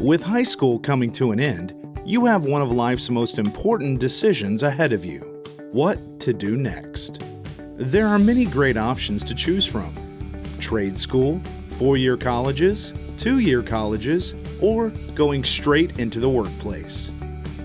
With high school coming to an end, you have one of life's most important decisions ahead of you: what to do next. There are many great options to choose from: trade school, 4-year colleges, 2-year colleges, or going straight into the workplace.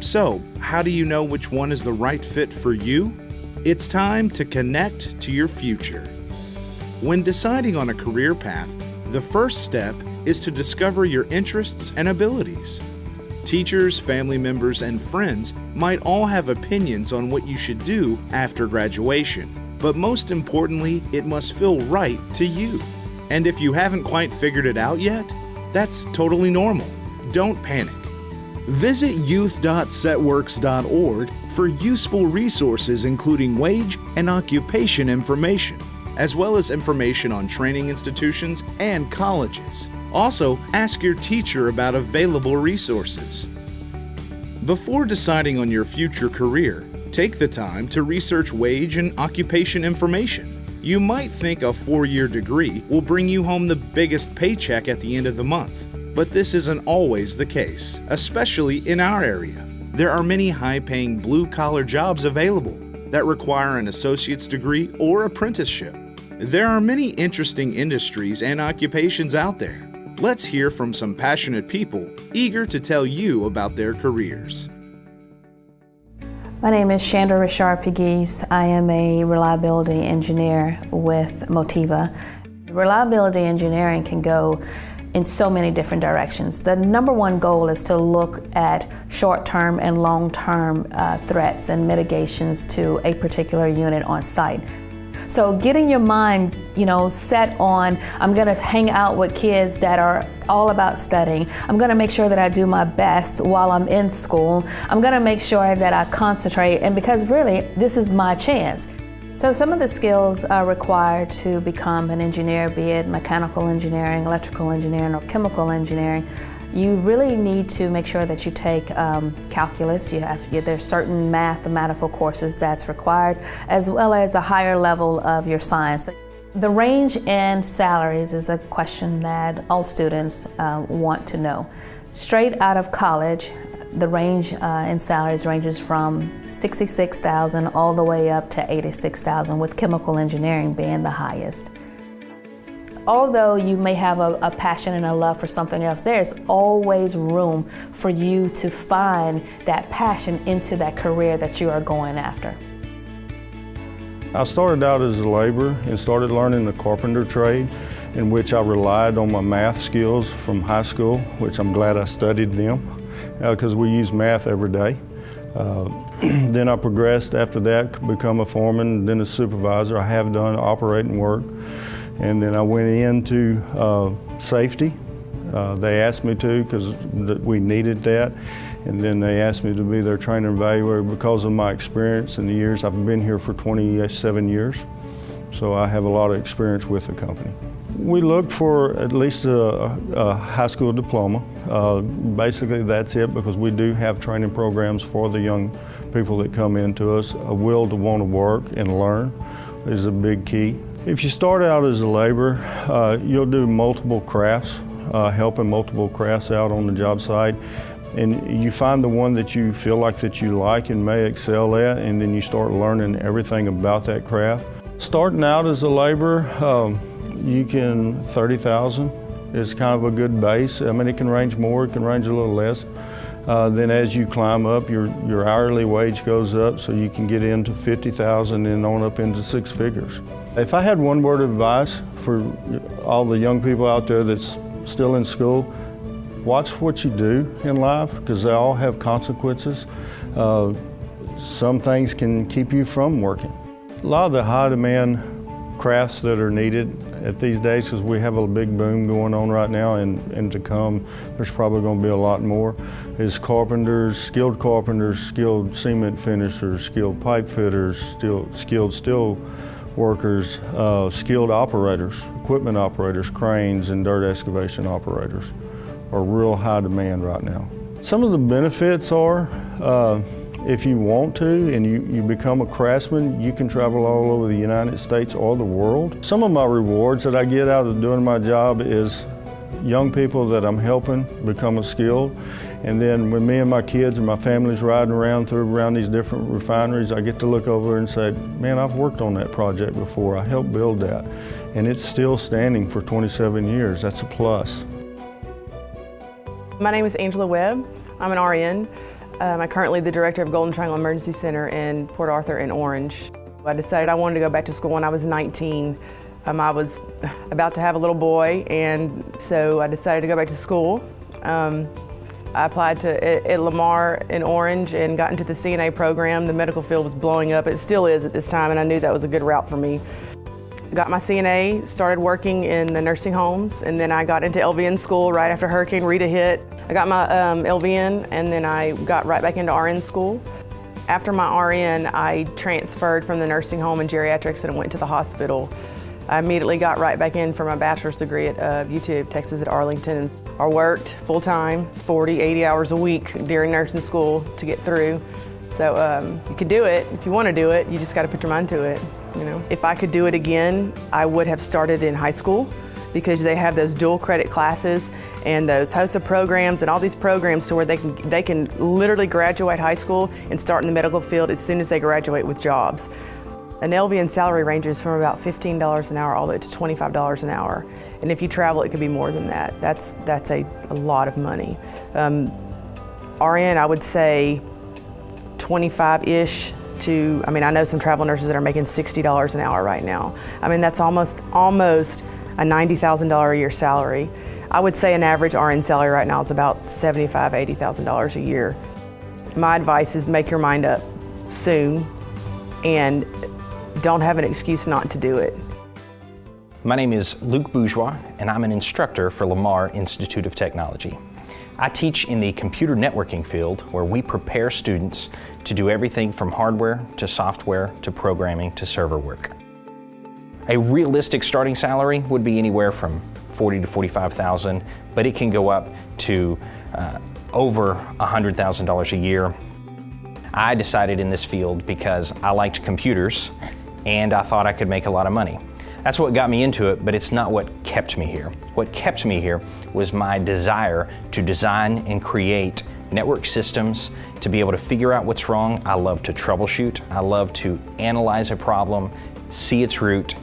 So, how do you know which one is the right fit for you? It's time to connect to your future. When deciding on a career path, the first step is to discover your interests and abilities. Teachers, family members, and friends might all have opinions on what you should do after graduation, but most importantly, it must feel right to you. And if you haven't quite figured it out yet, that's totally normal. Don't panic. Visit youth.setworks.org for useful resources including wage and occupation information, as well as information on training institutions and colleges. Also, ask your teacher about available resources. Before deciding on your future career, take the time to research wage and occupation information. You might think a 4-year degree will bring you home the biggest paycheck at the end of the month. But this isn't always the case, especially in our area. There are many high-paying blue-collar jobs available that require an associate's degree or apprenticeship. There are many interesting industries and occupations out there. Let's hear from some passionate people eager to tell you about their careers. My name is Chandra Richard Pegues. I am a reliability engineer with Motiva. Reliability engineering can go in so many different directions. The number one goal is to look at short-term and long-term threats and mitigations to a particular unit on site. So getting your mind, set on, I'm gonna hang out with kids that are all about studying. I'm gonna make sure that I do my best while I'm in school. I'm gonna make sure that I concentrate, and because really, this is my chance. So some of the skills are required to become an engineer, be it mechanical engineering, electrical engineering, or chemical engineering. You really need to make sure that you take calculus. There's certain mathematical courses that's required, as well as a higher level of your science. The range in salaries is a question that all students want to know. Straight out of college, the range in salaries ranges from $66,000 all the way up to $86,000, with chemical engineering being the highest. Although you may have a passion and a love for something else, there's always room for you to find that passion into that career that you are going after. I started out as a laborer and started learning the carpenter trade, in which I relied on my math skills from high school, which I'm glad I studied them, because we use math every day. Then I progressed after that, become a foreman, then a supervisor. I have done operating work. And then I went into safety. They asked me to because we needed that. And then they asked me to be their trainer and evaluator because of my experience in the years. I've been here for 27 years, so I have a lot of experience with the company. We look for at least a high school diploma. Basically that's it, because we do have training programs for the young people that come into us. A will to want to work and learn is a big key. If you start out as a laborer, you'll do multiple crafts, helping multiple crafts out on the job site. And you find the one that you feel like and may excel at, and then you start learning everything about that craft. Starting out as a laborer, you can, 30,000 is kind of a good base. I mean, it can range more, it can range a little less. Then as you climb up, your hourly wage goes up, so you can get into 50,000 and on up into 6 figures. If I had one word of advice for all the young people out there that's still in school, watch what you do in life, because they all have consequences. Some things can keep you from working. A lot of the high demand crafts that are needed at these days, because we have a big boom going on right now, and to come, there's probably going to be a lot more, is carpenters, skilled cement finishers, skilled pipe fitters, skilled steel workers, skilled operators, equipment operators, cranes, and dirt excavation operators are real high demand right now. Some of the benefits are, if you want to and you become a craftsman, you can travel all over the United States or the world. Some of my rewards that I get out of doing my job is young people that I'm helping become skilled. And then when me and my kids and my family's riding around these different refineries, I get to look over and say, man, I've worked on that project before. I helped build that. And it's still standing for 27 years. That's a plus. My name is Angela Webb. I'm an RN. I'm currently the director of Golden Triangle Emergency Center in Port Arthur and Orange. I decided I wanted to go back to school when I was 19. I was about to have a little boy, and so I decided to go back to school. I applied at Lamar in Orange and got into the CNA program. The medical field was blowing up. It still is at this time, and I knew that was a good route for me. Got my CNA, started working in the nursing homes, and then I got into LVN school right after Hurricane Rita hit. I got my LVN, and then I got right back into RN school. After my RN, I transferred from the nursing home in geriatrics and went to the hospital. I immediately got right back in for my bachelor's degree at UT Texas at Arlington. I worked full-time, 40, 80 hours a week during nursing school to get through. So you can do it. If you want to do it, you just got to put your mind to it. You know, if I could do it again, I would have started in high school because they have those dual credit classes and those HOSA programs and all these programs to where they can literally graduate high school and start in the medical field as soon as they graduate with jobs. An LVN salary ranges from about $15 an hour all the way to $25 an hour. And if you travel, it could be more than that. That's a lot of money. RN, I would say 25-ish to, I know some travel nurses that are making $60 an hour right now. That's almost a $90,000 a year salary. I would say an average RN salary right now is about $75,000, $80,000 a year. My advice is make your mind up soon and don't have an excuse not to do it. My name is Luke Bourgeois, and I'm an instructor for Lamar Institute of Technology. I teach in the computer networking field where we prepare students to do everything from hardware to software to programming to server work. A realistic starting salary would be anywhere from $40,000 to $45,000, but it can go up to over $100,000 a year. I decided in this field because I liked computers and I thought I could make a lot of money. That's what got me into it, but it's not what kept me here. What kept me here was my desire to design and create network systems, to be able to figure out what's wrong. I love to troubleshoot. I love to analyze a problem, see its root,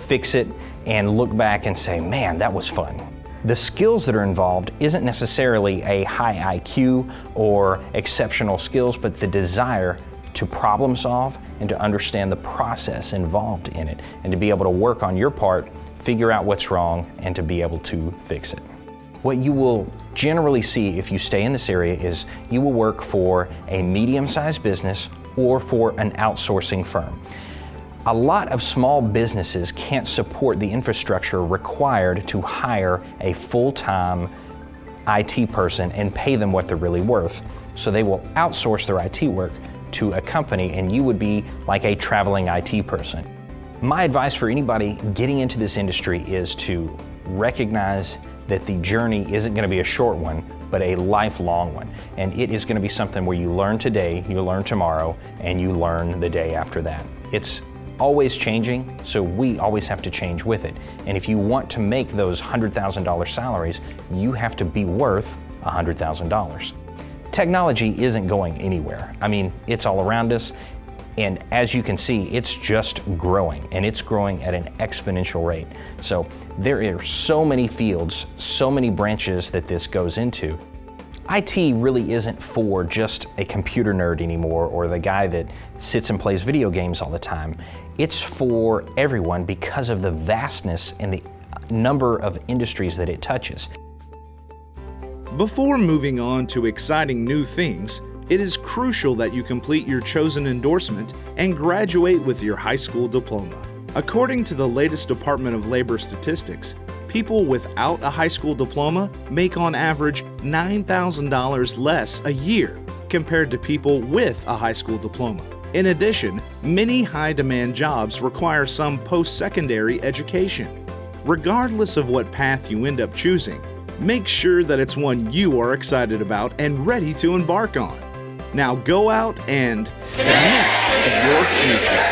fix it, and look back and say, man, that was fun. The skills that are involved isn't necessarily a high IQ or exceptional skills, but the desire to problem solve and to understand the process involved in it, and to be able to work on your part, figure out what's wrong, and to be able to fix it. What you will generally see if you stay in this area is you will work for a medium-sized business or for an outsourcing firm. A lot of small businesses can't support the infrastructure required to hire a full-time IT person and pay them what they're really worth. So they will outsource their IT work to a company, and you would be like a traveling IT person. My advice for anybody getting into this industry is to recognize that the journey isn't going to be a short one, but a lifelong one. And it is going to be something where you learn today, you learn tomorrow, and you learn the day after that. It's always changing, so we always have to change with it. And if you want to make those $100,000 salaries, you have to be worth $100,000. Technology isn't going anywhere. It's all around us, and as you can see, it's just growing, and it's growing at an exponential rate. So there are so many fields, so many branches that this goes into. IT really isn't for just a computer nerd anymore, or the guy that sits and plays video games all the time. It's for everyone because of the vastness and the number of industries that it touches. Before moving on to exciting new things, it is crucial that you complete your chosen endorsement and graduate with your high school diploma. According to the latest Department of Labor statistics, people without a high school diploma make on average $9,000 less a year compared to people with a high school diploma. In addition, many high-demand jobs require some post-secondary education. Regardless of what path you end up choosing, make sure that it's one you are excited about and ready to embark on. Now go out and connect to your future.